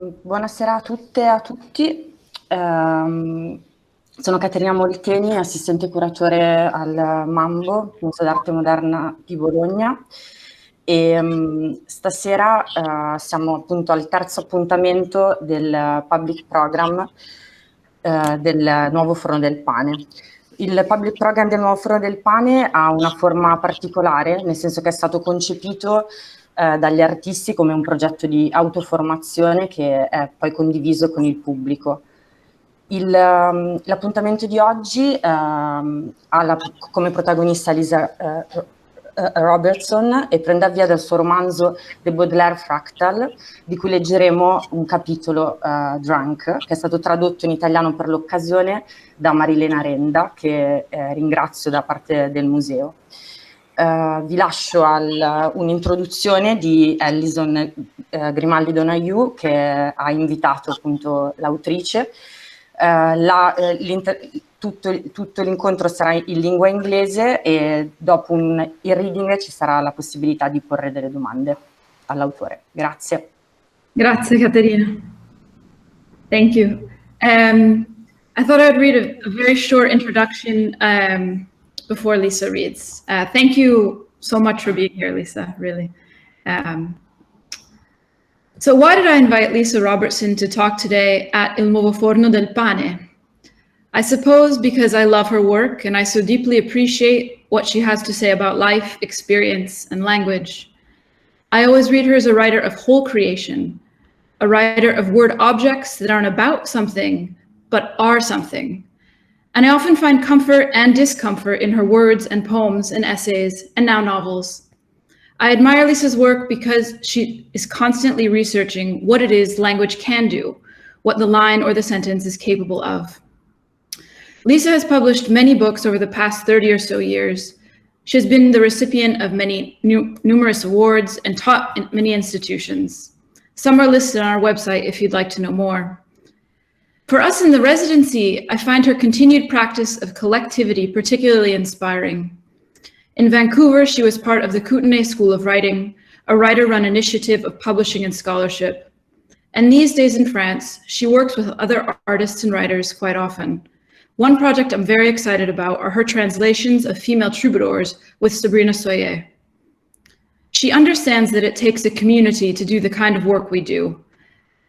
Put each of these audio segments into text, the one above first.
Buonasera a tutte e a tutti. Sono Caterina Molteni, assistente curatore al MAMbo, Museo d'Arte Moderna di Bologna. E stasera siamo appunto al terzo appuntamento del public program del Nuovo Forno del Pane. Il public program del Nuovo Forno del Pane ha una forma particolare, nel senso che è stato concepito dagli artisti come un progetto di autoformazione che è poi condiviso con il pubblico. L'appuntamento di oggi ha come protagonista Lisa Robertson e prende avvio dal suo romanzo di Baudelaire Fractal, di cui leggeremo un capitolo, Drunk, che è stato tradotto in italiano per l'occasione da Marilena Renda, che ringrazio da parte del museo. Vi lascio un'introduzione di Alison Grimaldi Donahue, che ha invitato appunto l'autrice. Tutto l'incontro sarà in lingua inglese e dopo il reading ci sarà la possibilità di porre delle domande all'autore. Grazie. Grazie, Caterina. Thank you. I thought I'd read a very short introduction before Lisa reads. Thank you so much for being here, Lisa, really. So why did I invite Lisa Robertson to talk today at Il Nuovo Forno del Pane? I suppose because I love her work and I so deeply appreciate what she has to say about life, experience, and language. I always read her as a writer of whole creation, a writer of word objects that aren't about something, but are something. And I often find comfort and discomfort in her words and poems and essays, and now novels. I admire Lisa's work because she is constantly researching what it is language can do, what the line or the sentence is capable of. Lisa has published many books over the past 30 or so years. She has been the recipient of many numerous awards and taught in many institutions. Some are listed on our website if you'd like to know more. For us in the residency, I find her continued practice of collectivity particularly inspiring. In Vancouver, she was part of the Kootenay School of Writing, a writer-run initiative of publishing and scholarship. And these days in France, she works with other artists and writers quite often. One project I'm very excited about are her translations of female troubadours with Sabrina Soyer. She understands that it takes a community to do the kind of work we do.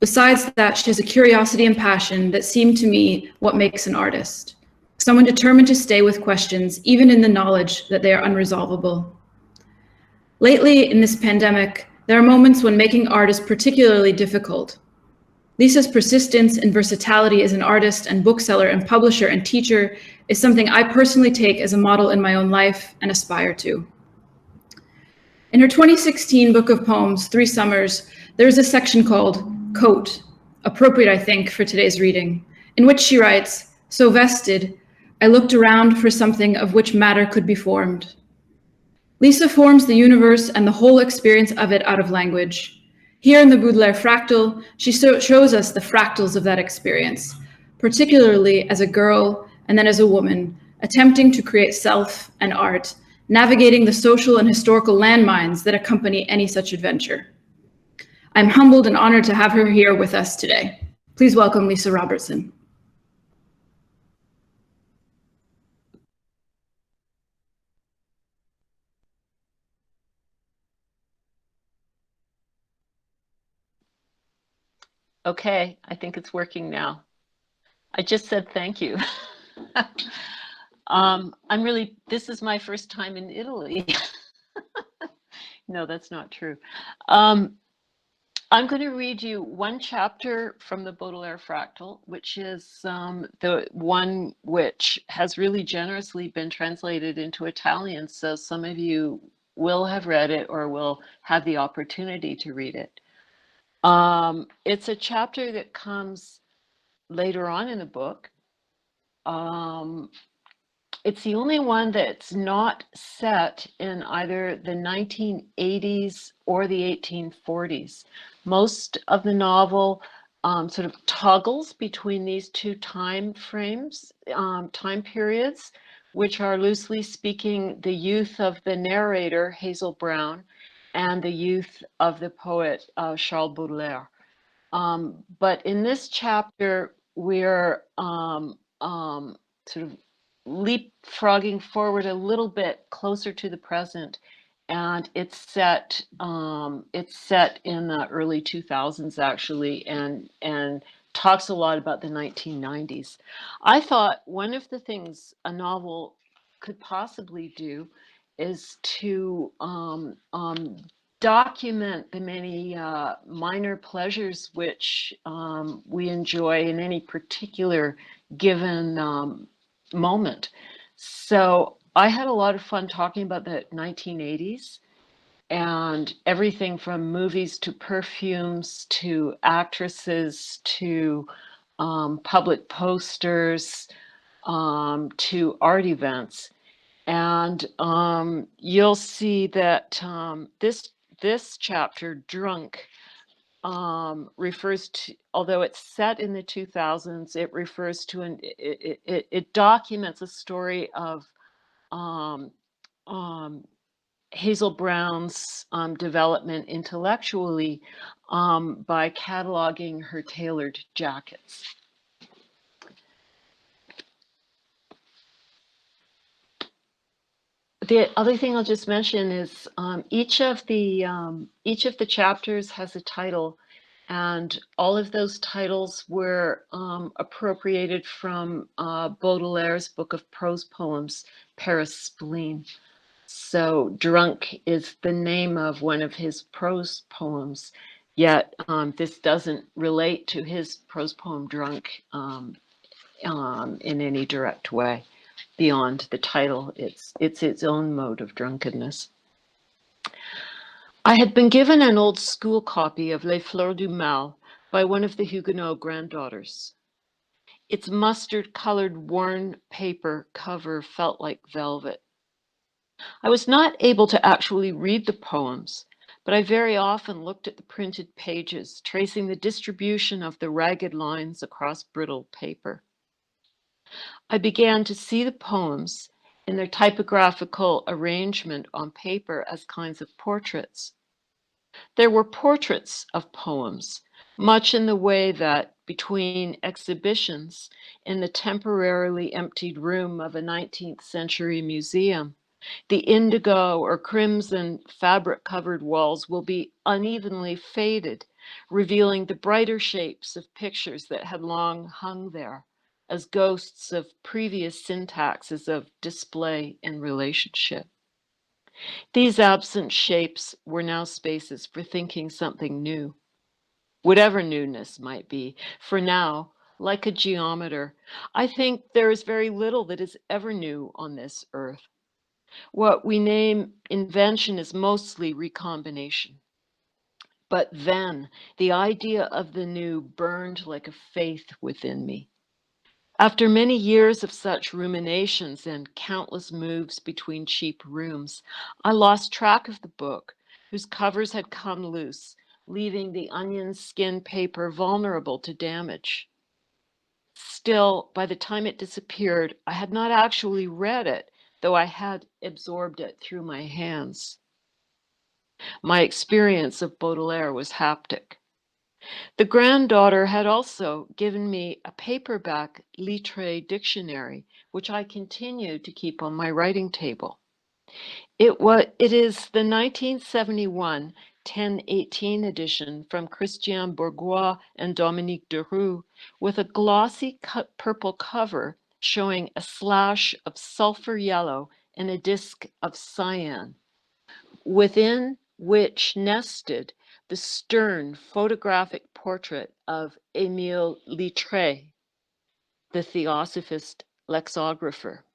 Besides that, she has a curiosity and passion that seem to me what makes an artist. Someone determined to stay with questions, even in the knowledge that they are unresolvable. Lately, in this pandemic, there are moments when making art is particularly difficult. Lisa's persistence and versatility as an artist and bookseller and publisher and teacher is something I personally take as a model in my own life and aspire to. In her 2016 book of poems, 3 Summers, there is a section called Coat, appropriate, I think, for today's reading, in which she writes, "So vested, I looked around for something of which matter could be formed." Lisa forms the universe and the whole experience of it out of language. Here in the Baudelaire Fractal, she shows us the fractals of that experience, particularly as a girl and then as a woman, attempting to create self and art, navigating the social and historical landmines that accompany any such adventure. I'm humbled and honored to have her here with us today. Please welcome Lisa Robertson. Okay, I think it's working now. I just said thank you. This is my first time in Italy. No, that's not true. I'm going to read you one chapter from the Baudelaire Fractal, which is the one which has really generously been translated into Italian, so some of you will have read it or will have the opportunity to read it. It's a chapter that comes later on in the book. It's the only one that's not set in either the 1980s or the 1840s. Most of the novel sort of toggles between these 2 time frames, time periods, which are loosely speaking the youth of the narrator, Hazel Brown, and the youth of the poet, Charles Baudelaire. But in this chapter, we're sort of leapfrogging forward a little bit closer to the present, and it's set in the early 2000s actually, and talks a lot about the 1990s. I thought one of the things a novel could possibly do is to document the many minor pleasures which we enjoy in any particular given moment. So I had a lot of fun talking about the 1980s and everything from movies to perfumes to actresses to public posters to art events. And you'll see that this chapter, Drunk, refers to, although it's set in the 2000s, it refers to it documents a story of Hazel Brown's development intellectually by cataloging her tailored jackets. The other thing I'll just mention is each of the chapters has a title, and all of those titles were appropriated from Baudelaire's book of prose poems, Paris Spleen. So Drunk is the name of one of his prose poems, yet this doesn't relate to his prose poem Drunk in any direct way. Beyond the title, it's its own mode of drunkenness. I had been given an old school copy of Les Fleurs du Mal by one of the Huguenot granddaughters. Its mustard-colored worn paper cover felt like velvet. I was not able to actually read the poems, but I very often looked at the printed pages, tracing the distribution of the ragged lines across brittle paper. I began to see the poems in their typographical arrangement on paper as kinds of portraits. There were portraits of poems, much in the way that, between exhibitions in the temporarily emptied room of a 19th century museum, the indigo or crimson fabric-covered walls will be unevenly faded, revealing the brighter shapes of pictures that had long hung there as ghosts of previous syntaxes of display and relationship. These absent shapes were now spaces for thinking something new, whatever newness might be. For now, like a geometer, I think there is very little that is ever new on this earth. What we name invention is mostly recombination. But then the idea of the new burned like a faith within me. After many years of such ruminations and countless moves between cheap rooms, I lost track of the book, whose covers had come loose, leaving the onion skin paper vulnerable to damage. Still, by the time it disappeared, I had not actually read it, though I had absorbed it through my hands. My experience of Baudelaire was haptic. The granddaughter had also given me a paperback Littré dictionary, which I continue to keep on my writing table. It is the 1971 1018 edition from Christian Bourgois and Dominique Deroux, with a glossy purple cover showing a slash of sulfur yellow and a disc of cyan, within which nested the stern photographic portrait of Émile Littré, the theosophist lexicographer.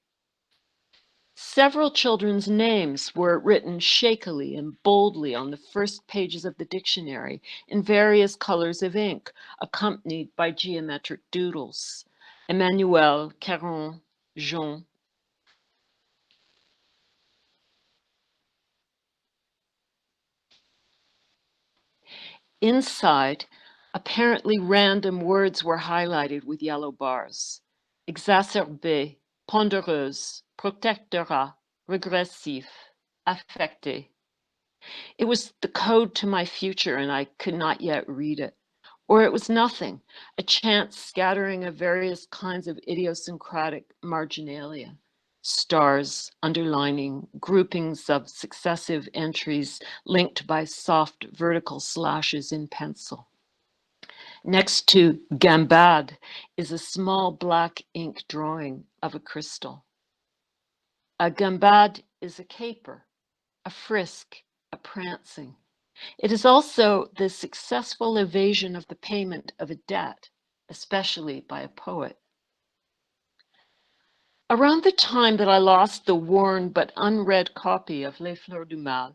Several children's names were written shakily and boldly on the first pages of the dictionary in various colors of ink, accompanied by geometric doodles. Emmanuel, Caron, Jean. Inside, apparently random words were highlighted with yellow bars. Exacerbé, pondereuse, protectorat, regressif, affecté. It was the code to my future, and I could not yet read it, Or it was nothing, a chance scattering of various kinds of idiosyncratic marginalia, stars underlining groupings of successive entries linked by soft vertical slashes in pencil. Next to gambade is a small black ink drawing of a crystal. A gambade is a caper, a frisk, a prancing. It is also the successful evasion of the payment of a debt, especially by a poet. Around the time that I lost the worn but unread copy of Les Fleurs du Mal,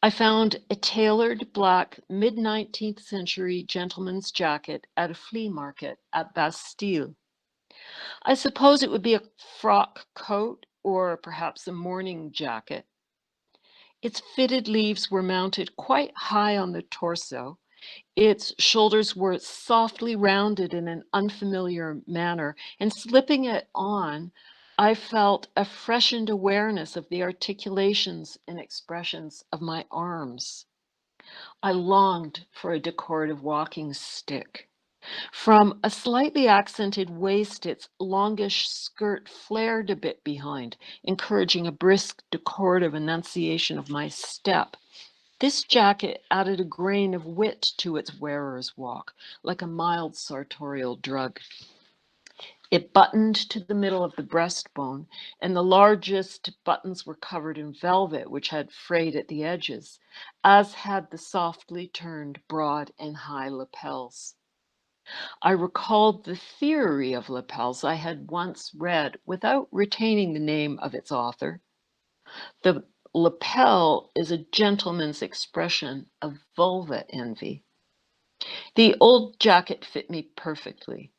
I found a tailored black mid-19th century gentleman's jacket at a flea market at Bastille. I suppose it would be a frock coat or perhaps a morning jacket. Its fitted leaves were mounted quite high on the torso. Its shoulders were softly rounded in an unfamiliar manner, and slipping it on, I felt a freshened awareness of the articulations and expressions of my arms. I longed for a decorative walking stick. From a slightly accented waist, its longish skirt flared a bit behind, encouraging a brisk, decorative enunciation of my step. This jacket added a grain of wit to its wearer's walk, like a mild sartorial drug. It buttoned to the middle of the breastbone, and the largest buttons were covered in velvet, which had frayed at the edges, as had the softly turned broad and high lapels. I recalled the theory of lapels I had once read without retaining the name of its author. The lapel is a gentleman's expression of vulva envy. The old jacket fit me perfectly.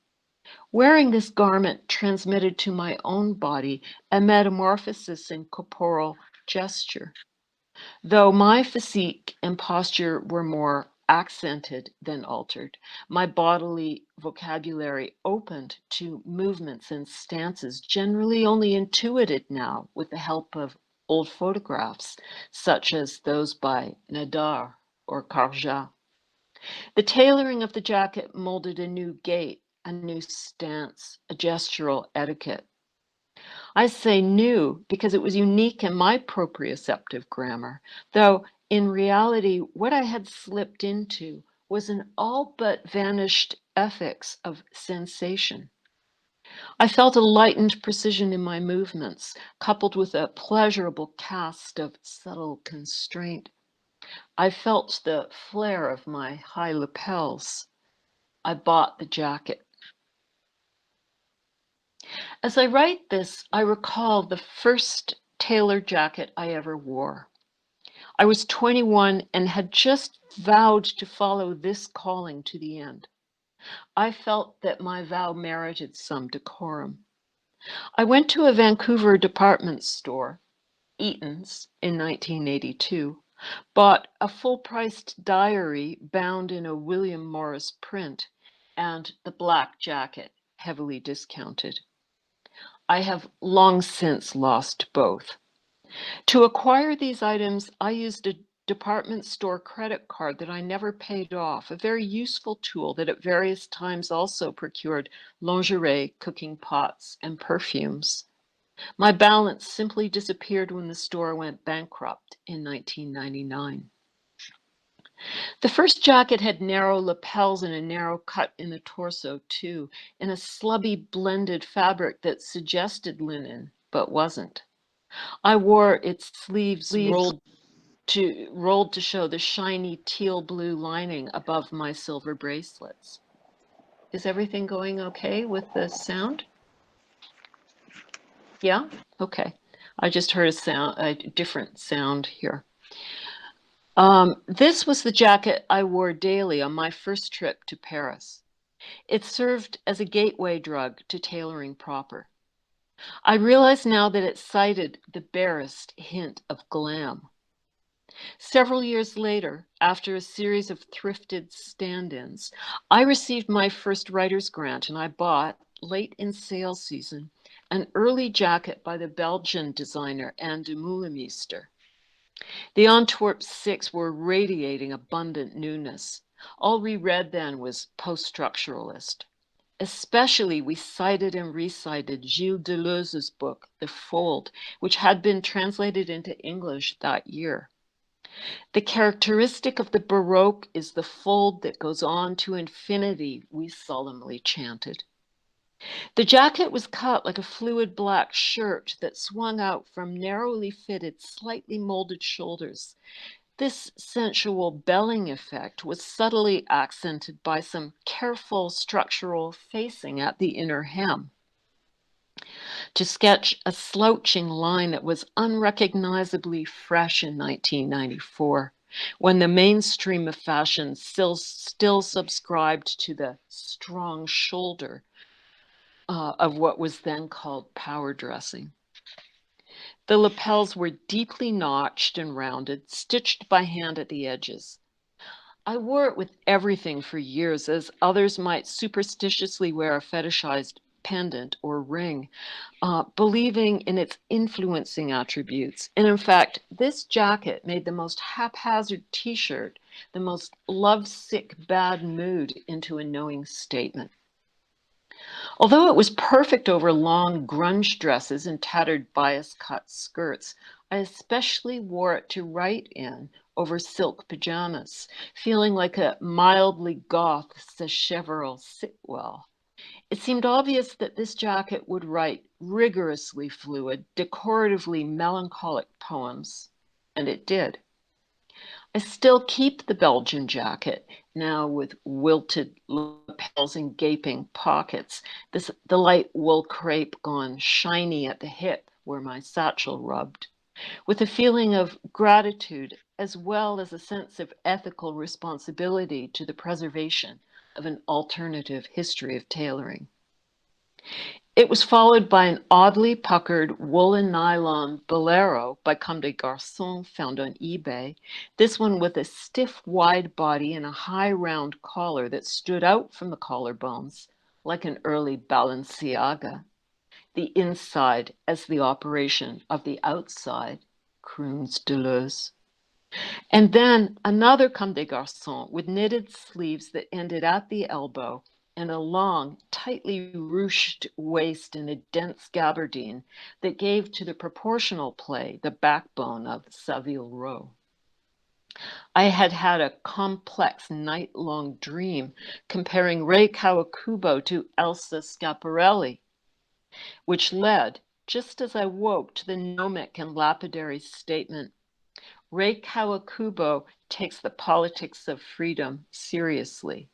Wearing this garment transmitted to my own body a metamorphosis in corporal gesture. Though my physique and posture were more accented than altered, my bodily vocabulary opened to movements and stances generally only intuited now with the help of old photographs, such as those by Nadar or Carjat. The tailoring of the jacket molded a new gait, a new stance, a gestural etiquette. I say new because it was unique in my proprioceptive grammar, though in reality, what I had slipped into was an all but vanished ethics of sensation. I felt a lightened precision in my movements, coupled with a pleasurable cast of subtle constraint. I felt the flare of my high lapels. I bought the jacket. As I write this, I recall the first tailored jacket I ever wore. I was 21 and had just vowed to follow this calling to the end. I felt that my vow merited some decorum. I went to a Vancouver department store, Eaton's, in 1982, bought a full-priced diary bound in a William Morris print, and the black jacket, heavily discounted. I have long since lost both. To acquire these items, I used a department store credit card that I never paid off, a very useful tool that at various times also procured lingerie, cooking pots, and perfumes. My balance simply disappeared when the store went bankrupt in 1999. The first jacket had narrow lapels and a narrow cut in the torso too, in a slubby blended fabric that suggested linen, but wasn't. I wore its sleeves rolled to show the shiny teal blue lining above my silver bracelets. Is everything going okay with the sound? Yeah? Okay. I just heard a different sound here. This was the jacket I wore daily on my first trip to Paris. It served as a gateway drug to tailoring proper. I realize now that it cited the barest hint of glam. Several years later, after a series of thrifted stand-ins, I received my first writer's grant, and I bought, late in sale season, an early jacket by the Belgian designer Anne de Meulemeester. The Antwerp 6 were radiating abundant newness. All we read then was post-structuralist. Especially, we cited and recited Gilles Deleuze's book, The Fold, which had been translated into English that year. The characteristic of the Baroque is the fold that goes on to infinity, we solemnly chanted. The jacket was cut like a fluid black shirt that swung out from narrowly fitted, slightly molded shoulders. This sensual belling effect was subtly accented by some careful structural facing at the inner hem to sketch a slouching line that was unrecognizably fresh in 1994, when the mainstream of fashion still subscribed to the strong shoulder of what was then called power dressing. The lapels were deeply notched and rounded, stitched by hand at the edges. I wore it with everything for years, as others might superstitiously wear a fetishized pendant or ring, believing in its influencing attributes. And in fact, this jacket made the most haphazard t-shirt, the most lovesick bad mood into a knowing statement. Although it was perfect over long grunge dresses and tattered bias-cut skirts, I especially wore it to write in over silk pajamas, feeling like a mildly goth Sacheverell Sitwell. It seemed obvious that this jacket would write rigorously fluid, decoratively melancholic poems, and it did. I still keep the Belgian jacket, now with wilted lapels and gaping pockets, the light wool crepe gone shiny at the hip where my satchel rubbed, with a feeling of gratitude as well as a sense of ethical responsibility to the preservation of an alternative history of tailoring. It was followed by an oddly puckered woolen nylon bolero by Comme des Garçons found on eBay, this one with a stiff wide body and a high round collar that stood out from the collarbones like an early Balenciaga. The inside as the operation of the outside, croons Deleuze. And then another Comme des Garçons with knitted sleeves that ended at the elbow and a long, tightly ruched waist and a dense gabardine that gave to the proportional play the backbone of Savile Row. I had had a complex night-long dream comparing Ray Kawakubo to Elsa Schiaparelli, which led, just as I woke, to the gnomic and lapidary statement, Ray Kawakubo takes the politics of freedom seriously.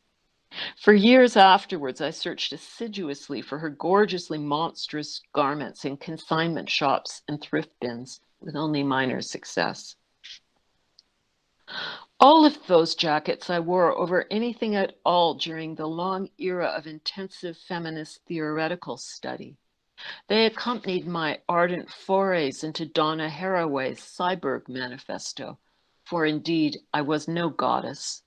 For years afterwards, I searched assiduously for her gorgeously monstrous garments in consignment shops and thrift bins with only minor success. All of those jackets I wore over anything at all during the long era of intensive feminist theoretical study. They accompanied my ardent forays into Donna Haraway's Cyborg Manifesto, for indeed I was no goddess,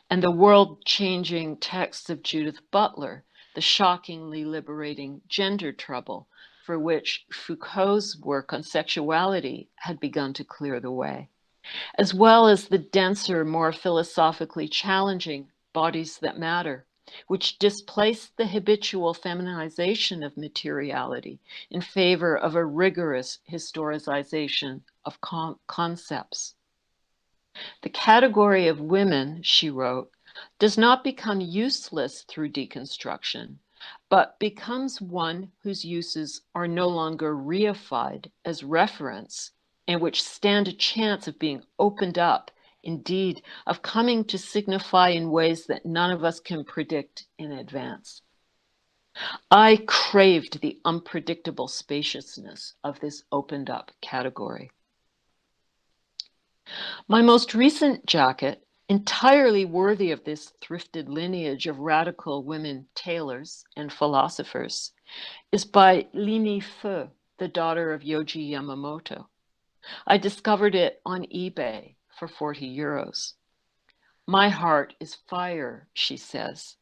and the world-changing texts of Judith Butler, the shockingly liberating gender trouble for which Foucault's work on sexuality had begun to clear the way, as well as the denser, more philosophically challenging Bodies That Matter, which displaced the habitual feminization of materiality in favor of a rigorous historicization of concepts. The category of women, she wrote, does not become useless through deconstruction, but becomes one whose uses are no longer reified as reference and which stand a chance of being opened up, indeed, of coming to signify in ways that none of us can predict in advance. I craved the unpredictable spaciousness of this opened up category. My most recent jacket, entirely worthy of this thrifted lineage of radical women tailors and philosophers, is by Limi Feu, the daughter of Yoji Yamamoto. I discovered it on eBay for 40 euros. My heart is fire, she says.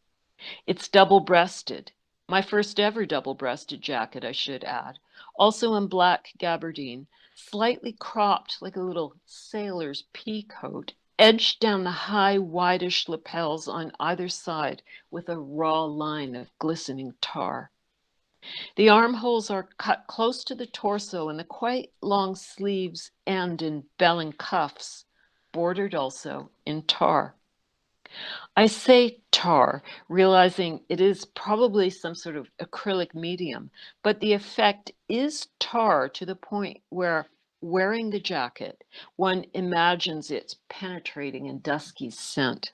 It's double-breasted, my first ever double-breasted jacket, I should add, also in black gabardine, slightly cropped like a little sailor's pea coat, edged down the high, whitish lapels on either side with a raw line of glistening tar. The armholes are cut close to the torso, and the quite long sleeves end in bell cuffs, bordered also in tar. I say tar, realizing it is probably some sort of acrylic medium, but the effect is tar to the point where, wearing the jacket, one imagines its penetrating and dusky scent.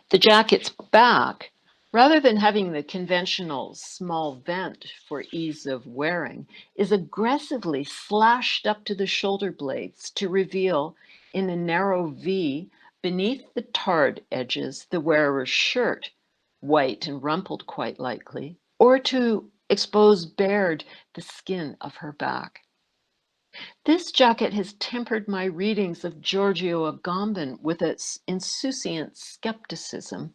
The jacket's back, rather than having the conventional small vent for ease of wearing, is aggressively slashed up to the shoulder blades to reveal, in a narrow V, beneath the tarred edges, the wearer's shirt, white and rumpled quite likely, or to expose bared the skin of her back. This jacket has tempered my readings of Giorgio Agamben with its insouciant skepticism.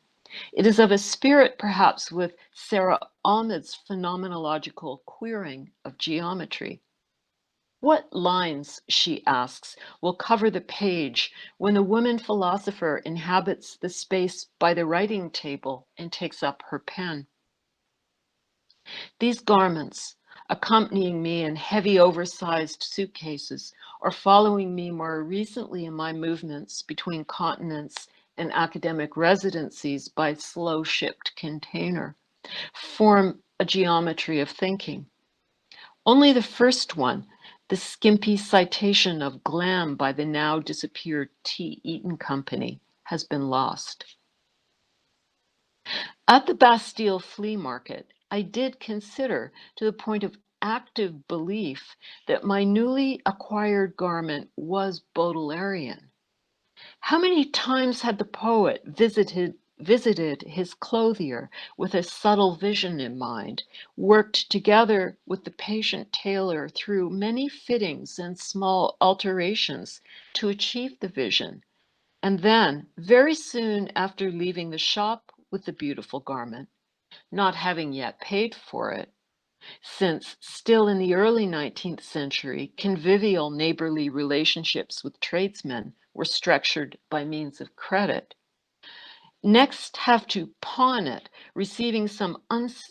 It is of a spirit, perhaps, with Sarah Ahmed's phenomenological queering of geometry. What lines, she asks, will cover the page when the woman philosopher inhabits the space by the writing table and takes up her pen? These garments, accompanying me in heavy oversized suitcases, or following me more recently in my movements between continents and academic residencies by slow-shipped container, form a geometry of thinking. Only the first one, the skimpy citation of glam by the now disappeared T. Eaton Company, has been lost. At the Bastille flea market, I did consider, to the point of active belief, that my newly acquired garment was Baudelairean. How many times had the poet visited his clothier with a subtle vision in mind, worked together with the patient tailor through many fittings and small alterations to achieve the vision, and then, very soon after leaving the shop with the beautiful garment, not having yet paid for it, since still in the early 19th century, convivial neighborly relationships with tradesmen were structured by means of credit, next have to pawn it, receiving some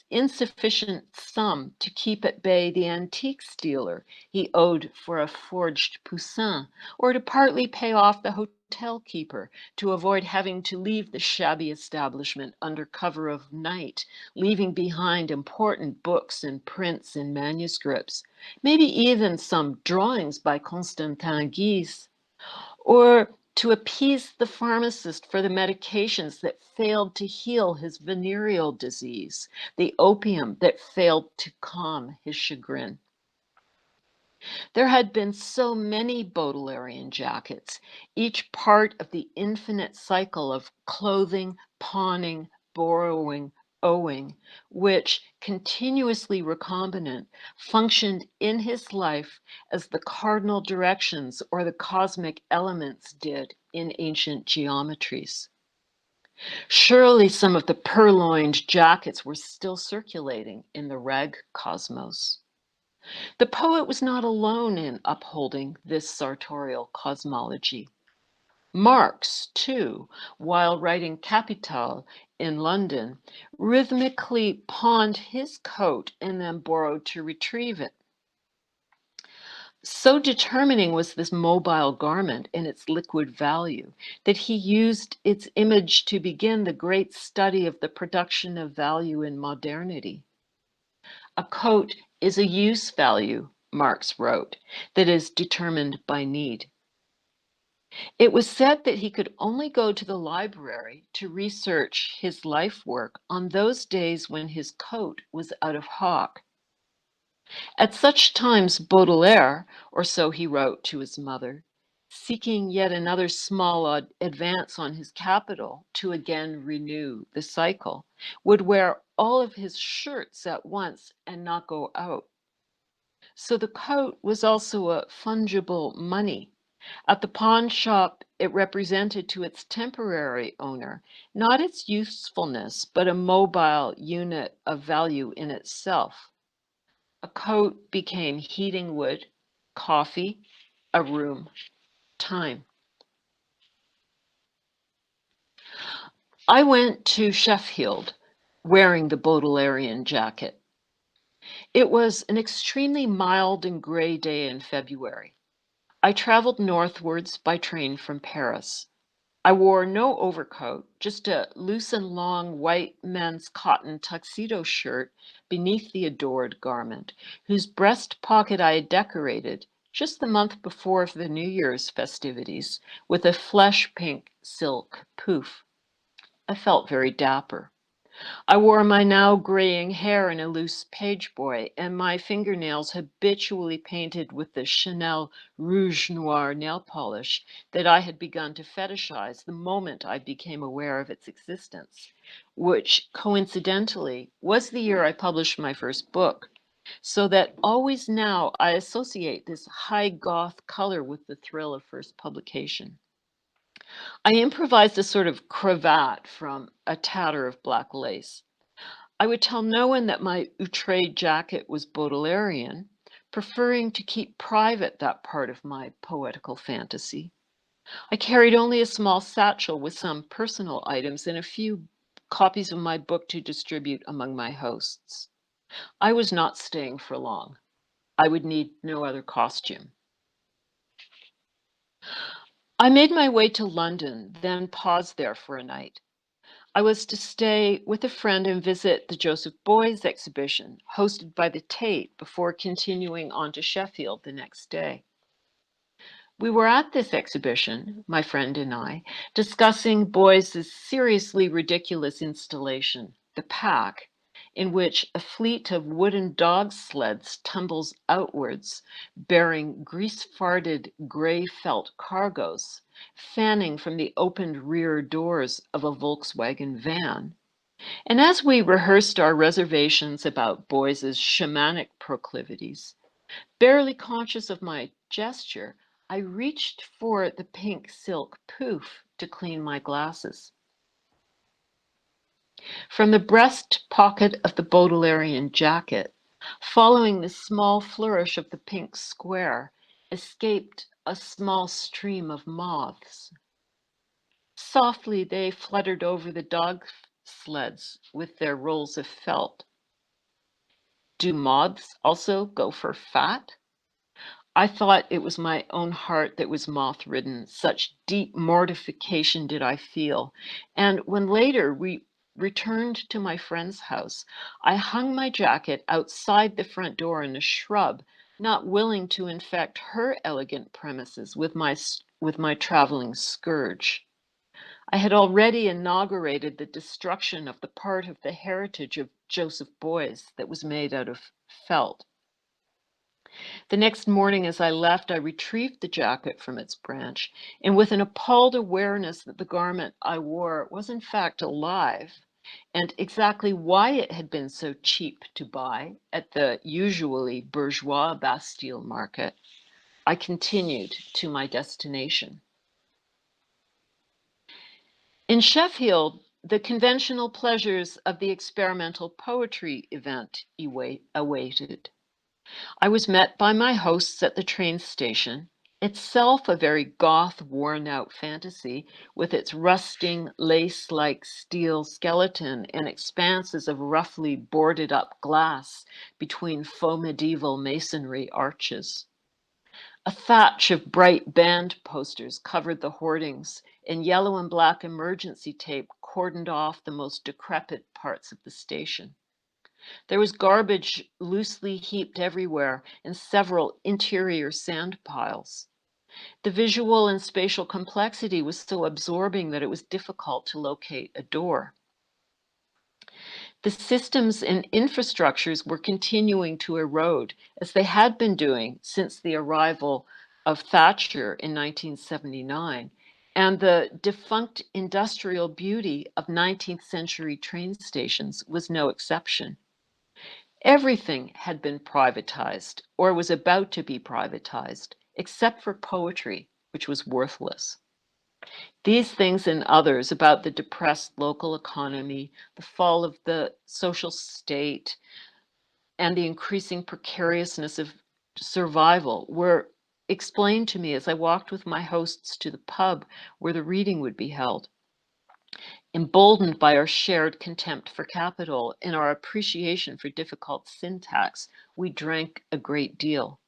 insufficient sum to keep at bay the antiques dealer he owed for a forged Poussin, or to partly pay off the hotel keeper to avoid having to leave the shabby establishment under cover of night, leaving behind important books and prints and manuscripts, maybe even some drawings by Constantin Guise, or to appease the pharmacist for the medications that failed to heal his venereal disease, the opium that failed to calm his chagrin. There had been so many Baudelairean jackets, each part of the infinite cycle of clothing, pawning, borrowing, owing, which, continuously recombinant, functioned in his life as the cardinal directions or the cosmic elements did in ancient geometries. Surely some of the purloined jackets were still circulating in the rag cosmos. The poet was not alone in upholding this sartorial cosmology. Marx, too, while writing Capital in London, rhythmically pawned his coat and then borrowed to retrieve it. So determining was this mobile garment and its liquid value that he used its image to begin the great study of the production of value in modernity. A coat is a use value, Marx wrote, that is determined by need. It was said that he could only go to the library to research his life work on those days when his coat was out of hock. At such times Baudelaire, or so he wrote to his mother, seeking yet another small advance on his capital to again renew the cycle, would wear all of his shirts at once and not go out. So the coat was also a fungible money. At the pawn shop, it represented to its temporary owner not its usefulness, but a mobile unit of value in itself. A coat became heating wood, coffee, a room, time. I went to Sheffield wearing the Baudelairean jacket. It was an extremely mild and gray day in February. I traveled northwards by train from Paris. I wore no overcoat, just a loose and long white men's cotton tuxedo shirt beneath the adored garment, whose breast pocket I had decorated just the month before the New Year's festivities with a flesh pink silk poof. I felt very dapper. I wore my now graying hair in a loose page boy, and my fingernails habitually painted with the Chanel Rouge Noir nail polish that I had begun to fetishize the moment I became aware of its existence, which coincidentally was the year I published my first book, so that always now I associate this high goth color with the thrill of first publication. I improvised a sort of cravat from a tatter of black lace. I would tell no one that my outre jacket was Baudelairean, preferring to keep private that part of my poetical fantasy. I carried only a small satchel with some personal items and a few copies of my book to distribute among my hosts. I was not staying for long. I would need no other costume. I made my way to London, then paused there for a night. I was to stay with a friend and visit the Joseph Beuys exhibition hosted by the Tate before continuing on to Sheffield the next day. We were at this exhibition, my friend and I, discussing Beuys's seriously ridiculous installation, The Pack, in which a fleet of wooden dog sleds tumbles outwards, bearing grease-farted gray felt cargoes, fanning from the opened rear doors of a Volkswagen van. And as we rehearsed our reservations about Beuys's shamanic proclivities, barely conscious of my gesture, I reached for the pink silk poof to clean my glasses. From the breast pocket of the Baudelairean jacket, following the small flourish of the pink square, escaped a small stream of moths. Softly they fluttered over the dog sleds with their rolls of felt. Do moths also go for fat? I thought it was my own heart that was moth-ridden. Such deep mortification did I feel. And when later we returned to my friend's house, I hung my jacket outside the front door in a shrub, not willing to infect her elegant premises with my traveling scourge. I had already inaugurated the destruction of the part of the heritage of Joseph Beuys that was made out of felt. The next morning as I left, I retrieved the jacket from its branch, and with an appalled awareness that the garment I wore was in fact alive, and exactly why it had been so cheap to buy at the usually bourgeois Bastille market, I continued to my destination. In Sheffield, the conventional pleasures of the experimental poetry event awaited. I was met by my hosts at the train station, itself a very goth, worn-out fantasy, with its rusting, lace-like steel skeleton and expanses of roughly boarded-up glass between faux medieval masonry arches. A thatch of bright band posters covered the hoardings, and yellow and black emergency tape cordoned off the most decrepit parts of the station. There was garbage loosely heaped everywhere and several interior sand piles. The visual and spatial complexity was so absorbing that it was difficult to locate a door. The systems and infrastructures were continuing to erode, as they had been doing since the arrival of Thatcher in 1979, and the defunct industrial beauty of 19th century train stations was no exception. Everything had been privatized or was about to be privatized, except for poetry, which was worthless. These things and others about the depressed local economy, the fall of the social state, and the increasing precariousness of survival were explained to me as I walked with my hosts to the pub where the reading would be held. Emboldened by our shared contempt for capital and our appreciation for difficult syntax, we drank a great deal.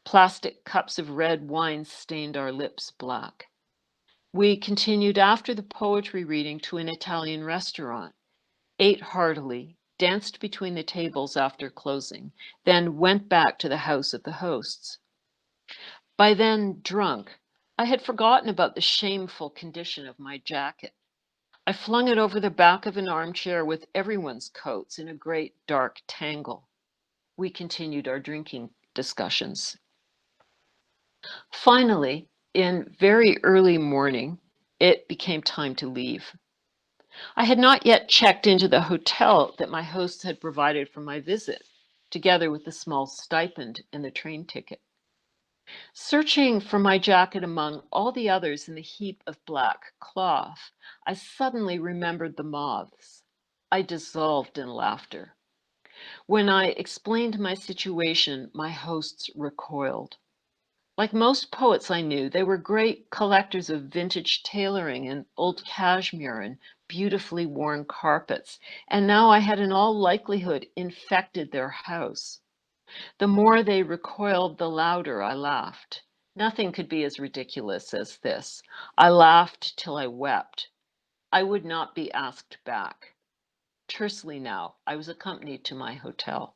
Plastic cups of red wine stained our lips black. We continued after the poetry reading to an Italian restaurant, ate heartily, danced between the tables after closing, then went back to the house of the hosts. By then drunk, I had forgotten about the shameful condition of my jacket. I flung it over the back of an armchair with everyone's coats in a great dark tangle. We continued our drinking discussions. Finally, in very early morning, it became time to leave. I had not yet checked into the hotel that my hosts had provided for my visit, together with the small stipend and the train ticket. Searching for my jacket among all the others in the heap of black cloth, I suddenly remembered the moths. I dissolved in laughter. When I explained my situation, my hosts recoiled. Like most poets I knew, they were great collectors of vintage tailoring and old cashmere and beautifully worn carpets, and now I had in all likelihood infected their house. The more they recoiled, the louder I laughed. Nothing could be as ridiculous as this. I laughed till I wept. I would not be asked back. Tersely now, I was accompanied to my hotel.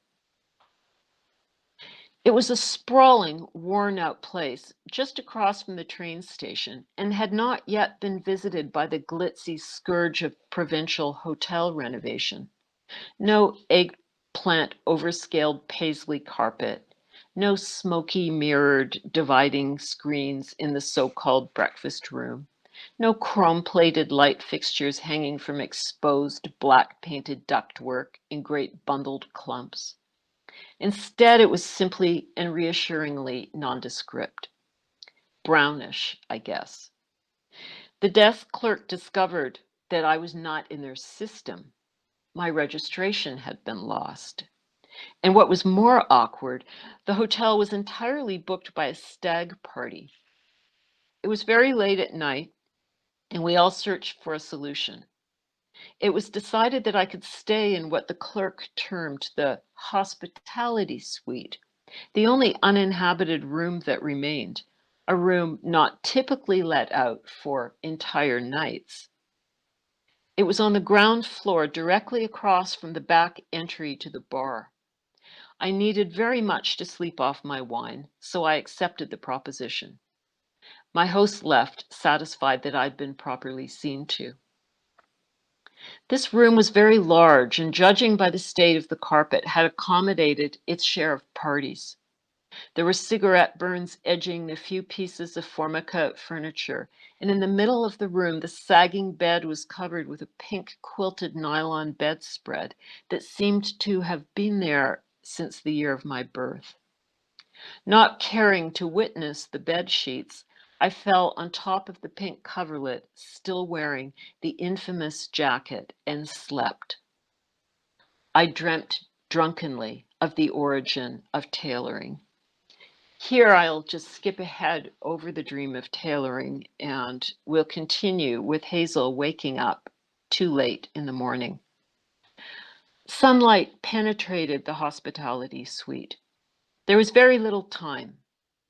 It was a sprawling, worn-out place just across from the train station and had not yet been visited by the glitzy scourge of provincial hotel renovation. No eggplant overscaled paisley carpet, no smoky mirrored dividing screens in the so-called breakfast room, no chrome-plated light fixtures hanging from exposed black-painted ductwork in great bundled clumps. Instead, it was simply and reassuringly nondescript. Brownish, I guess. The desk clerk discovered that I was not in their system. My registration had been lost. And what was more awkward, the hotel was entirely booked by a stag party. It was very late at night, and we all searched for a solution. It was decided that I could stay in what the clerk termed the hospitality suite, the only uninhabited room that remained, a room not typically let out for entire nights. It was on the ground floor, directly across from the back entry to the bar. I needed very much to sleep off my wine, so I accepted the proposition. My host left, satisfied that I'd been properly seen to. This room was very large, and judging by the state of the carpet, had accommodated its share of parties. There were cigarette burns edging the few pieces of formica furniture, and in the middle of the room, the sagging bed was covered with a pink quilted nylon bedspread that seemed to have been there since the year of my birth. Not caring to witness the bed sheets, I fell on top of the pink coverlet, still wearing the infamous jacket, and slept. I dreamt drunkenly of the origin of tailoring. Here I'll just skip ahead over the dream of tailoring, and we'll continue with Hazel waking up too late in the morning. Sunlight penetrated the hospitality suite. There was very little time,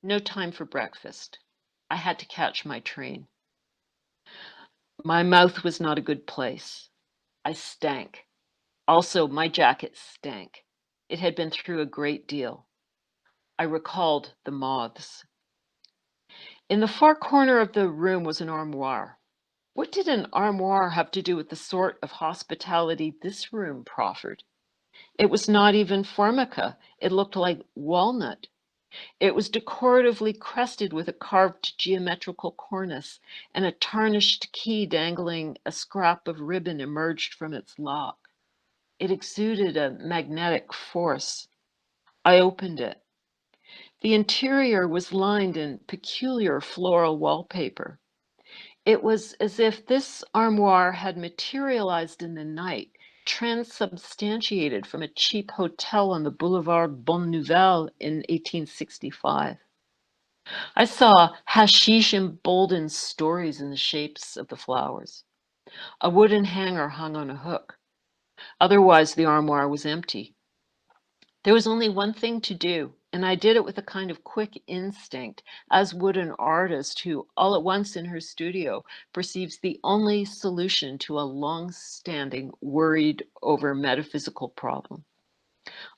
no time for breakfast. I had to catch my train. My mouth was not a good place. I stank. Also, my jacket stank. It had been through a great deal. I recalled the moths. In the far corner of the room was an armoire. What did an armoire have to do with the sort of hospitality this room proffered? It was not even formica. It looked like walnut. It was decoratively crested with a carved geometrical cornice, and a tarnished key dangling a scrap of ribbon emerged from its lock. It exuded a magnetic force. I opened it. The interior was lined in peculiar floral wallpaper. It was as if this armoire had materialized in the night, transubstantiated from a cheap hotel on the boulevard Bonne Nouvelle in 1865. I saw hashish emboldened stories in the shapes of the flowers. A wooden hanger hung on a hook. Otherwise, the armoire was empty. There was only one thing to do, and I did it with a kind of quick instinct, as would an artist who, all at once in her studio, perceives the only solution to a long-standing, worried over metaphysical problem.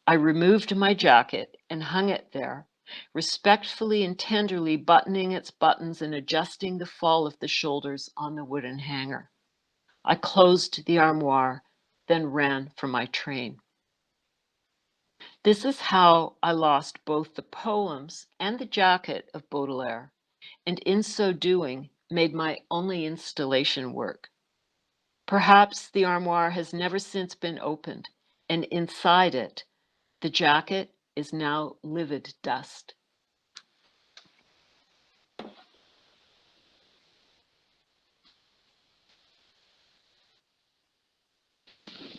I removed my jacket and hung it there, respectfully and tenderly buttoning its buttons and adjusting the fall of the shoulders on the wooden hanger. I closed the armoire, then ran for my train. This is how I lost both the poems and the jacket of Baudelaire, and in so doing, made my only installation work. Perhaps the armoire has never since been opened, and inside it, the jacket is now livid dust.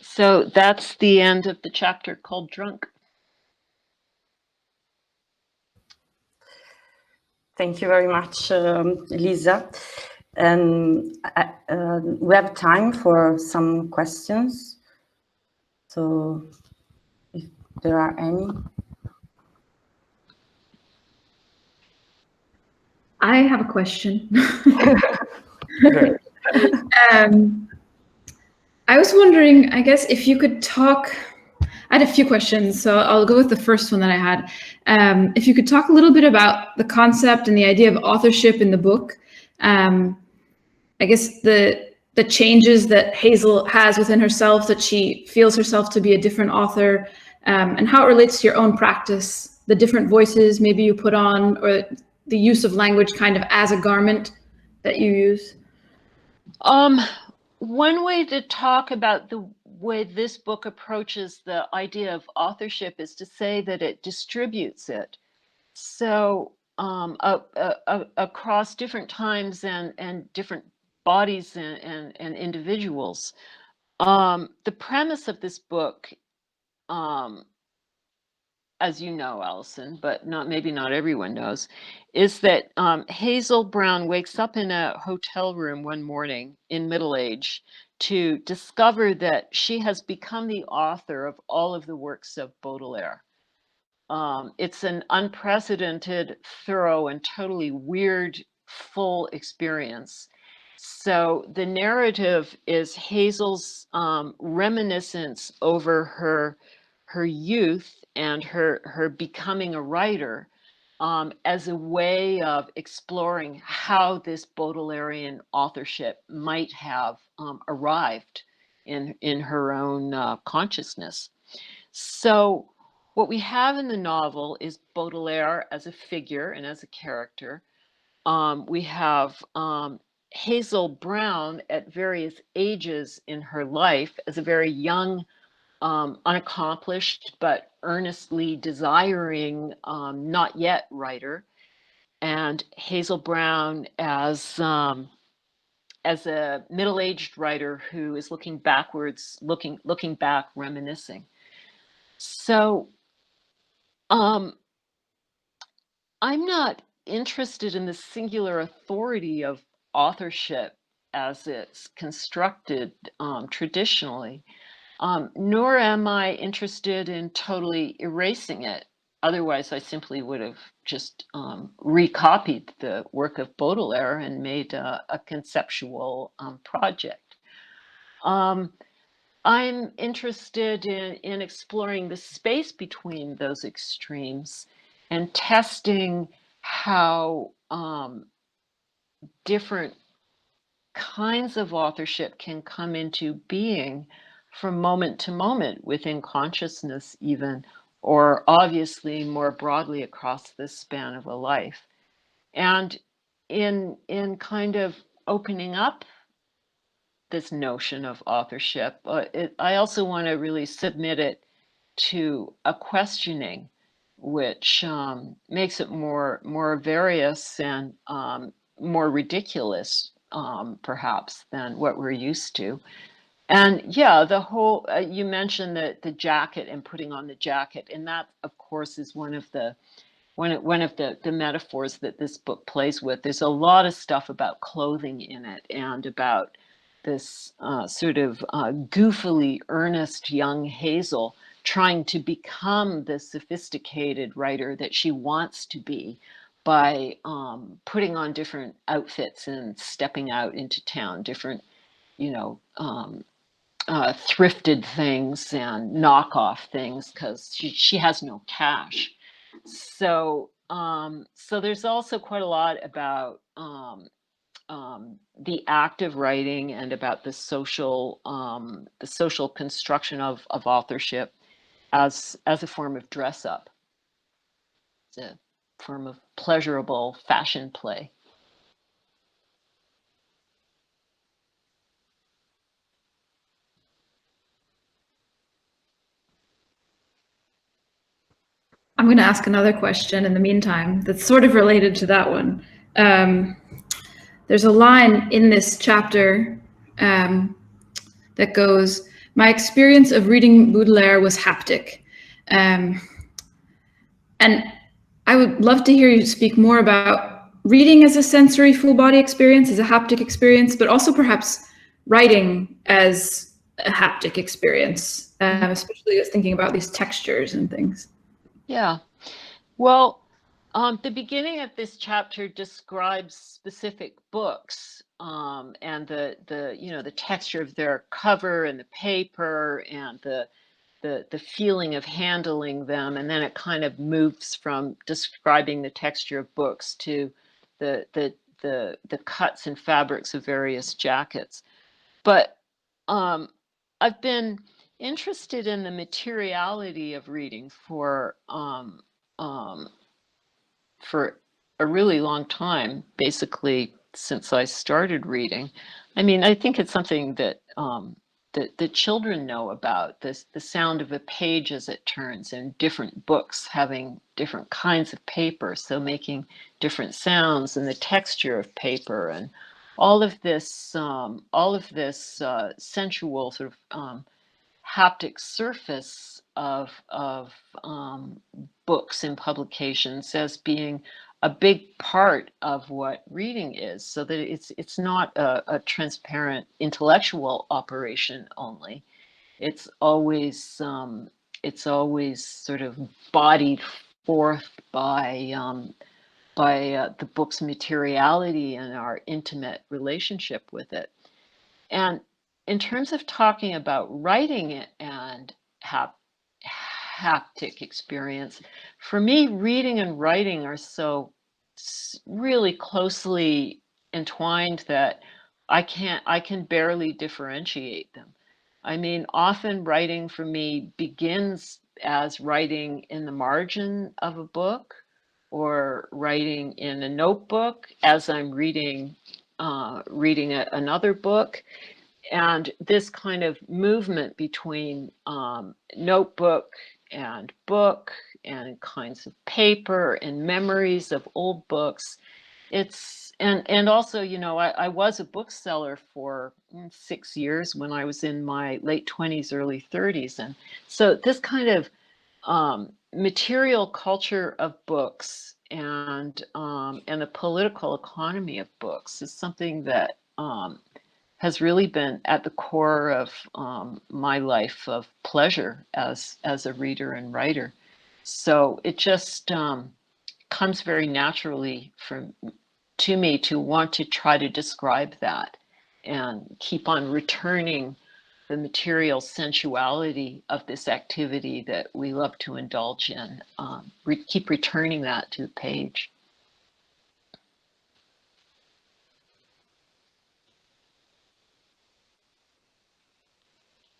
So that's the end of the chapter called Drunk. Thank you very much, Lisa. We have time for some questions. So if there are any. I have a question. I was wondering, I guess, if you could talk, I had a few questions, so I'll go with the first one that I had. If you could talk a little bit about the concept and the idea of authorship in the book. I guess the changes that Hazel has within herself, that she feels herself to be a different author, and how it relates to your own practice, the different voices maybe you put on, or the use of language kind of as a garment that you use. One way to talk about the way this book approaches the idea of authorship is to say that it distributes it. So across different times and different bodies and individuals. The premise of this book, as you know, Allison, but maybe not everyone knows, is that Hazel Brown wakes up in a hotel room one morning in middle age to discover that she has become the author of all of the works of Baudelaire. It's an unprecedented, thorough, and totally weird, full experience. So the narrative is Hazel's reminiscence over her youth and her becoming a writer as a way of exploring how this Baudelairean authorship might have arrived in her own consciousness. So what we have in the novel is Baudelaire as a figure and as a character. We have Hazel Brown at various ages in her life as a very young, unaccomplished, but earnestly desiring, not yet writer, and Hazel Brown as a middle-aged writer who is looking backwards, looking back, reminiscing. So I'm not interested in the singular authority of authorship as it's constructed traditionally, nor am I interested in totally erasing it. Otherwise, I simply would have just recopied the work of Baudelaire and made a conceptual project. I'm interested in exploring the space between those extremes and testing how different kinds of authorship can come into being from moment to moment within consciousness even, or obviously more broadly across the span of a life. And in kind of opening up this notion of authorship, I also want to really submit it to a questioning, which makes it more various and more ridiculous, perhaps, than what we're used to. And yeah, the whole you mentioned the jacket and putting on the jacket, and that, of course, is one of the metaphors that this book plays with. There's a lot of stuff about clothing in it and about sort of goofily earnest young Hazel trying to become the sophisticated writer that she wants to be by putting on different outfits and stepping out into town, different, thrifted things and knockoff things, because she has no cash. So so there's also quite a lot about the act of writing and about the social construction of authorship as a form of dress up. It's a form of pleasurable fashion play. I'm going to ask another question in the meantime that's sort of related to that one. There's a line in this chapter that goes, "My experience of reading Baudelaire was haptic." And I would love to hear you speak more about reading as a sensory full body experience, as a haptic experience, but also perhaps writing as a haptic experience, especially as thinking about these textures and things. Yeah, well, the beginning of this chapter describes specific books and the texture of their cover and the paper and the feeling of handling them, and then it kind of moves from describing the texture of books to the cuts and fabrics of various jackets. But I've been interested in the materiality of reading for a really long time, basically since I started reading. I mean, I think it's something that the children know about, this, the sound of a page as it turns, and different books having different kinds of paper, so making different sounds, and the texture of paper, and all of this sensual sort of haptic surface of books and publications as being a big part of what reading is, so that it's not a transparent intellectual operation only. It's always sort of bodied forth by the book's materiality and our intimate relationship with it. And in terms of talking about writing it and haptic experience, for me, reading and writing are so really closely entwined that I can barely differentiate them. I mean, often writing for me begins as writing in the margin of a book, or writing in a notebook as I'm reading another book. And this kind of movement between notebook and book and kinds of paper and memories of old books, and also, I was a bookseller for 6 years when I was in my late 20s, early 30s. And so this kind of material culture of books and the political economy of books is something that has really been at the core of my life of pleasure as a reader and writer. So it just comes very naturally to me to want to try to describe that and keep on returning the material sensuality of this activity that we love to indulge in. Keep returning that to the page.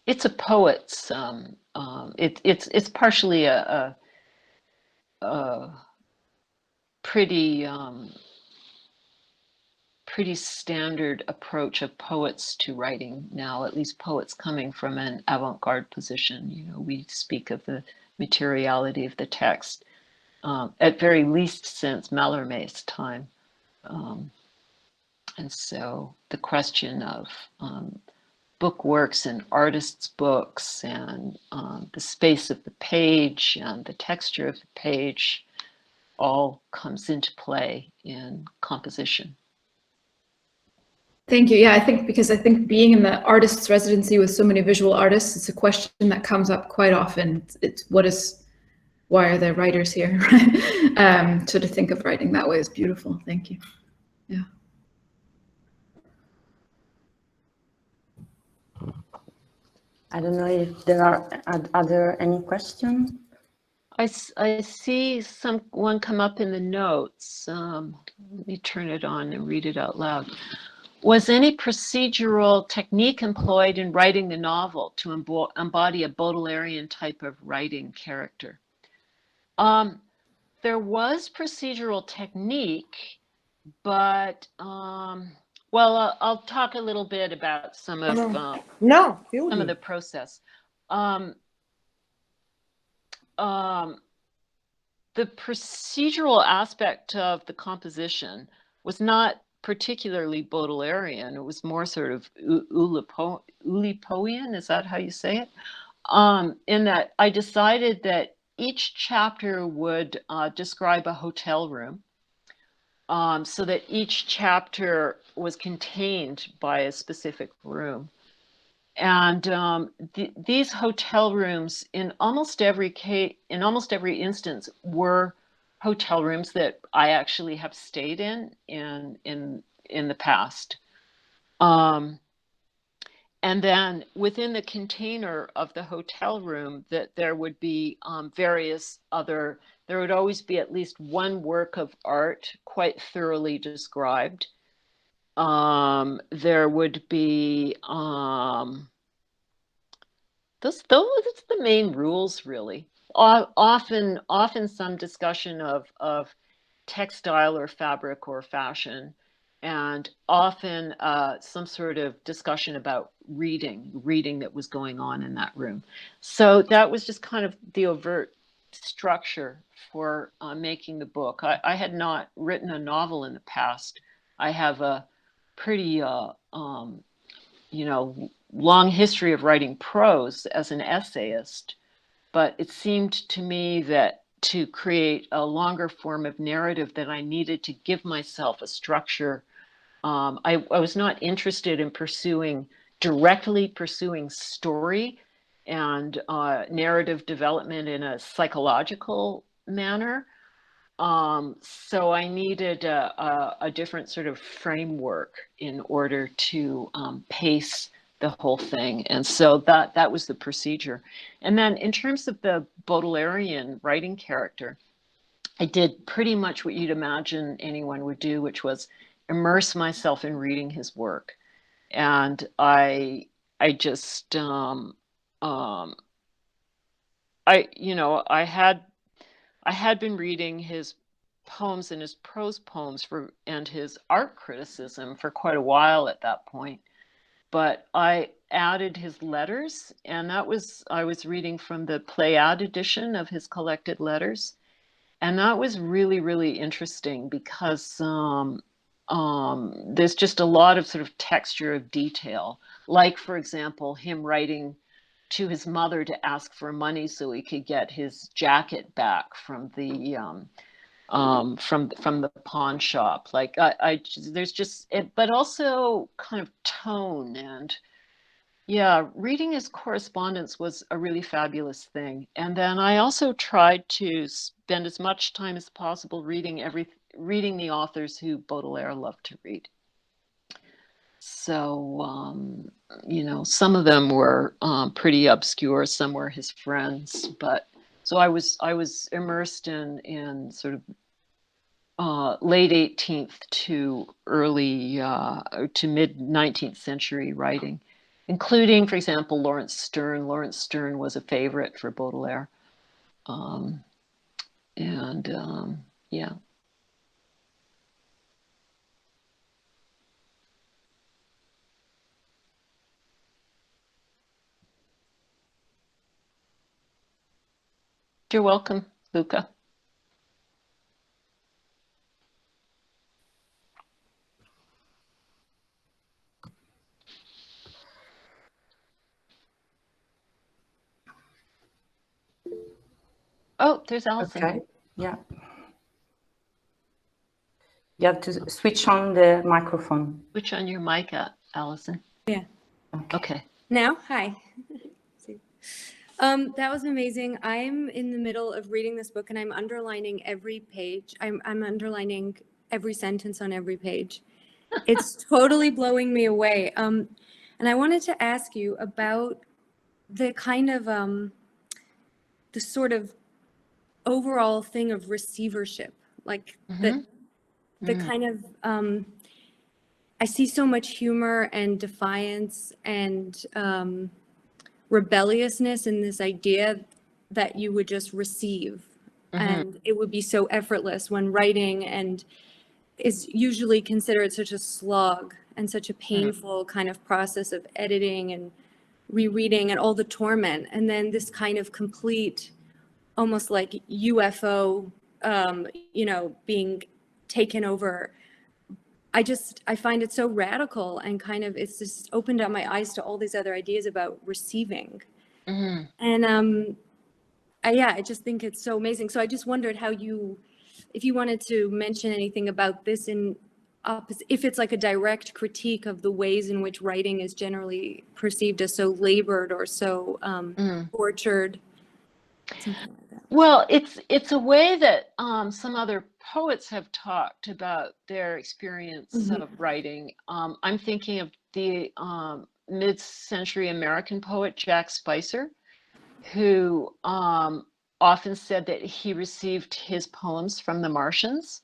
It's a poet's. It's partially a pretty pretty standard approach of poets to writing now. At least poets coming from an avant-garde position. We speak of the materiality of the text, at very least since Mallarmé's time, and so the question of book works and artists' books and the space of the page and the texture of the page all comes into play in composition. Thank you. Yeah, I think being in the artist's residency with so many visual artists, it's a question that comes up quite often. It's why are there writers here? So to think of writing that way is beautiful. Thank you. Yeah. I don't know if there are any questions. I see one come up in the notes. Let me turn it on and read it out loud. Was any procedural technique employed in writing the novel to embody a Baudelairean type of writing character? There was procedural technique, but well, I'll talk a little bit about some of some of the process. The procedural aspect of the composition was not particularly Baudelairean. It was more sort of Oulipoian, is that how you say it? In that I decided that each chapter would describe a hotel room, so that each chapter was contained by a specific room. And these hotel rooms, in almost every instance, were hotel rooms that I actually have stayed in the past. And then within the container of the hotel room, that there would be various other. There would always be at least one work of art quite thoroughly described. There would be that's the main rules, really. Often some discussion of textile or fabric or fashion, and often some sort of discussion about reading that was going on in that room. So that was just kind of the overt structure for making the book. I had not written a novel in the past. I have a pretty long history of writing prose as an essayist, but it seemed to me that to create a longer form of narrative that I needed to give myself a structure. I was not interested in directly pursuing story and narrative development in a psychological manner. So I needed a different sort of framework in order to pace the whole thing. And so that was the procedure. And then in terms of the Baudelairean writing character, I did pretty much what you'd imagine anyone would do, which was immerse myself in reading his work. And I just I had been reading his poems and his prose poems and his art criticism for quite a while at that point. But I added his letters, and I was reading from the Pléiade edition of his collected letters. And that was really, really interesting because there's just a lot of sort of texture of detail. Like, for example, him writing to his mother to ask for money so he could get his jacket back from the pawn shop. Like there's just it, but also kind of tone. And yeah, reading his correspondence was a really fabulous thing. And then I also tried to spend as much time as possible reading the authors who Baudelaire loved to read. So, some of them were pretty obscure, some were his friends, but so I was immersed in sort of late 18th to early to mid 19th century writing, including, for example, Lawrence Sterne. Lawrence Sterne was a favorite for Baudelaire, yeah. You're welcome, Luca. Oh, there's Alison. Okay, yeah. You have to switch on the microphone. Switch on your mic, Allison. Yeah. Okay. Now, hi. That was amazing. I'm in the middle of reading this book and I'm underlining every page. I'm underlining every sentence on every page. It's totally blowing me away. And I wanted to ask you about the kind of the sort of overall thing of receivership, like the kind of I see so much humor and defiance and rebelliousness in this idea that you would just receive and it would be so effortless when writing, and is usually considered such a slog and such a painful kind of process of editing and rereading and all the torment, and then this kind of complete, almost like UFO, being taken over. I find it so radical, and kind of, it's just opened up my eyes to all these other ideas about receiving. And I just think it's so amazing. So I just wondered if you wanted to mention anything about this if it's like a direct critique of the ways in which writing is generally perceived as so labored or so tortured. Something like that. Well, it's a way that some other poets have talked about their experience of writing. I'm thinking of the mid-century American poet Jack Spicer, who often said that he received his poems from the Martians.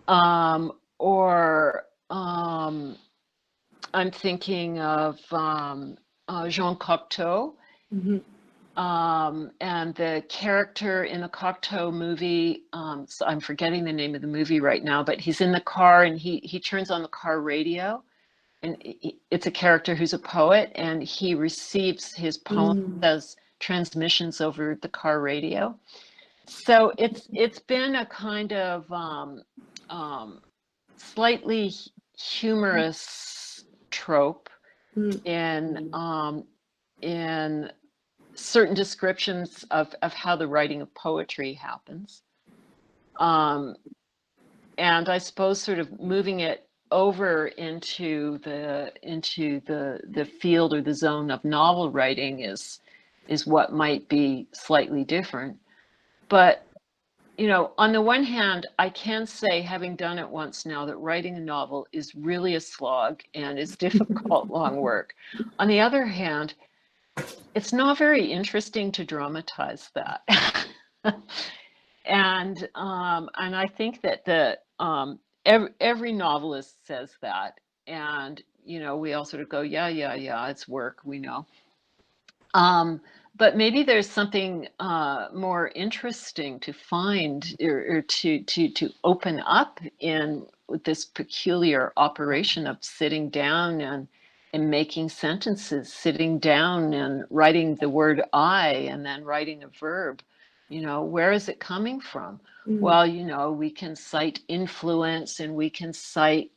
I'm thinking of Jean Cocteau. And the character in the Cocteau movie, so I'm forgetting the name of the movie right now, but he's in the car and he turns on the car radio, and it's a character who's a poet, and he receives his poems as transmissions over the car radio. So it's been a kind of slightly humorous trope in certain descriptions of how the writing of poetry happens. And I suppose sort of moving it over into the field or the zone of novel writing is what might be slightly different. But, on the one hand, I can say, having done it once now, that writing a novel is really a slog and is difficult, long work. On the other hand, it's not very interesting to dramatize that. And I think that every novelist says that, and we all sort of go, yeah, it's work, we know. But maybe there's something more interesting to find or to open up in this peculiar operation of sitting down and making sentences, sitting down and writing the word I and then writing a verb. Where is it coming from? Well, we can cite influence, and we can cite,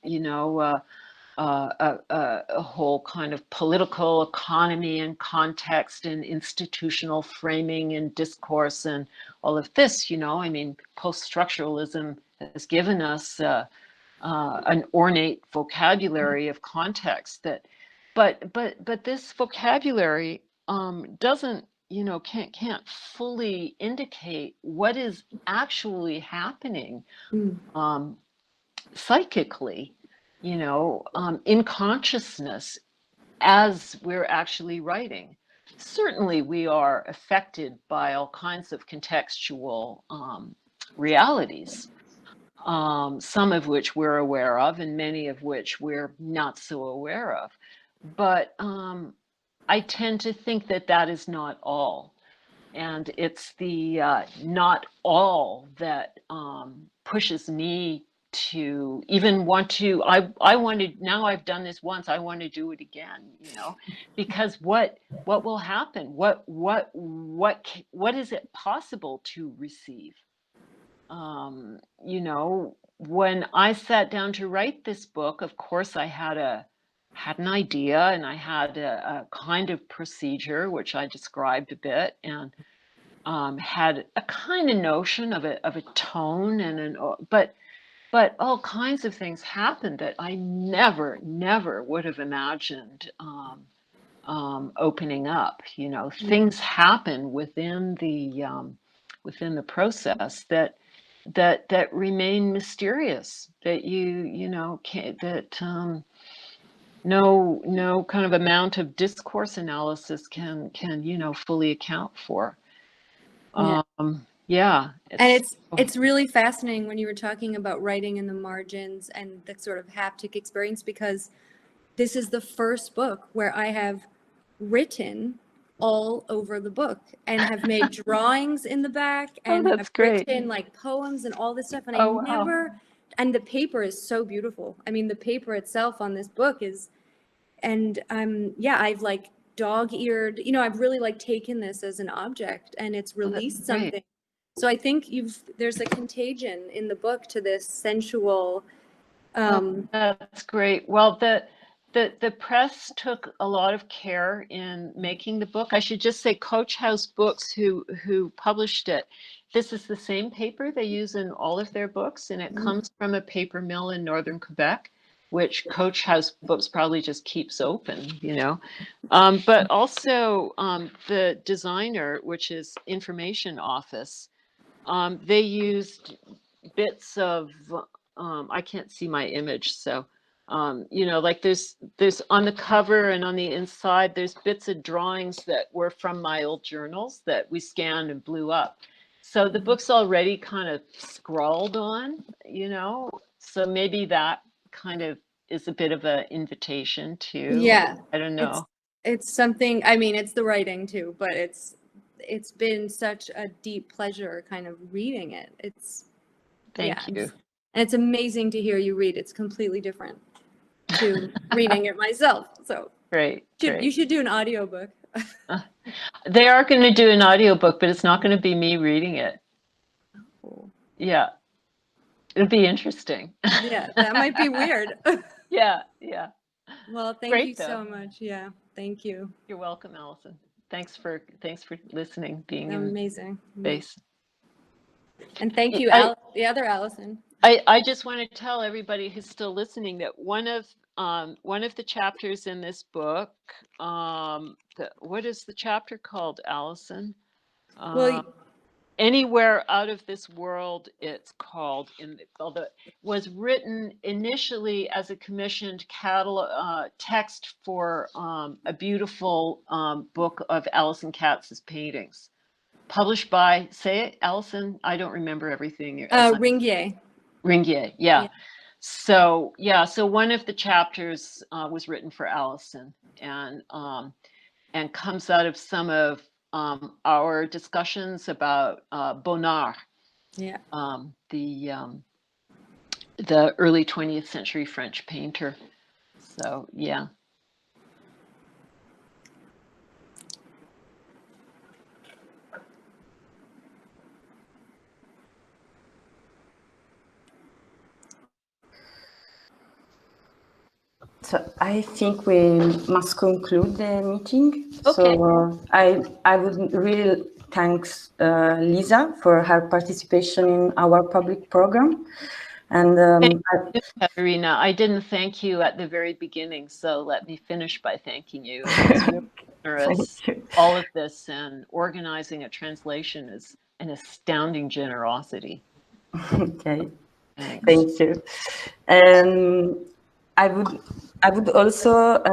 a whole kind of political economy and context and institutional framing and discourse and all of this. Post-structuralism has given us an ornate vocabulary of context but this vocabulary doesn't can't fully indicate what is actually happening psychically, in consciousness as we're actually writing. Certainly we are affected by all kinds of contextual realities, some of which we're aware of and many of which we're not so aware of. But I tend to think that is not all. And it's the not all that pushes me to even want to, I wanted, now I've done this once, I want to do it again, because what will happen? What is it possible to receive? When I sat down to write this book, of course I had an idea, and I had a kind of procedure, which I described a bit, and had a kind of notion of a tone but but all kinds of things happened that I never would have imagined opening up. You know, things happen within the process that remain mysterious, that you know can't, that no kind of amount of discourse analysis can you know fully account for. Yeah, and it's really fascinating when you were talking about writing in the margins and the sort of haptic experience, because this is the first book where I have written all over the book and have made drawings in the back and that's have great. written like poems and all this stuff. And Oh, I wow. never, and the paper is so beautiful. I mean, the paper itself on this book is, and yeah, I've like dog-eared, you know, I've really like taken this as an object and it's released something. So I think there's a contagion in the book to this sensual. That's great. Well, the press took a lot of care in making the book. I should just say Coach House Books, who published it, this is the same paper they use in all of their books, and it comes from a paper mill in northern Quebec, which Coach House Books probably just keeps open, you know. But also the designer, which is Information Office, they used bits of, I can't see my image, so, you know, like there's on the cover and on the inside, there's bits of drawings that were from my old journals that we scanned and blew up. So the book's already kind of scrawled on, you know, so maybe that kind of is a bit of an invitation to, Yeah, I don't know. It's something, I mean, it's the writing too, but it's been such a deep pleasure kind of reading it. Thank you. And it's amazing to hear you read. It's completely different to reading it myself. So Great. you should do an audiobook. They are going to do an audiobook, but it's not going to be me reading it. Oh. Yeah. It'll be interesting. Yeah, that might be weird. Yeah. Well, thank Great, you though. so much. Yeah, thank you. You're welcome, Allison. Thanks for listening, being Amazing. in space. And thank you, the other Allison. I just want to tell everybody who's still listening that one of the chapters in this book, what is the chapter called, Allison? Well, Anywhere Out of This World, it's called, was written initially as a commissioned text for a beautiful book of Alison Katz's paintings, published by, say it, Allison, I don't remember everything. Ringier, yeah. So one of the chapters was written for Allison, and comes out of some of our discussions about Bonnard, the early 20th century French painter. So yeah. So I think we must conclude the meeting. Okay. So I would really thank Lisa for her participation in our public program. And thank you, Katerina. I didn't thank you at the very beginning, so let me finish by thanking you. It's really generous. All of this and organizing a translation is an astounding generosity. Okay, thanks. Thank you. I would also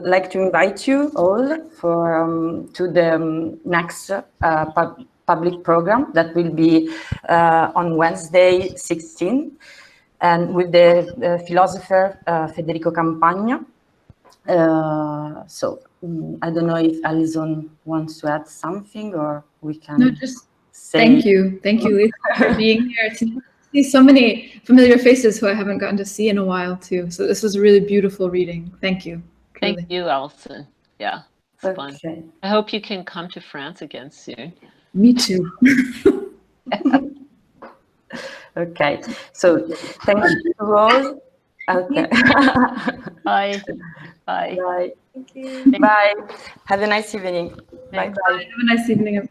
like to invite you all to the next public program that will be on Wednesday 16, and with the philosopher Federico Campagna. So I don't know if Alison wants to add something, or we can. No, just thank you, Lisa, for being here. To see so many familiar faces who I haven't gotten to see in a while too. So this was a really beautiful reading. Thank you. Truly. Thank you, Alison. Yeah, it's fun. I hope you can come to France again soon. Me too. Okay, so thank you all. Okay. Bye. Bye. Thank you. Bye. Have a nice evening. Thanks. Bye. Have a nice evening.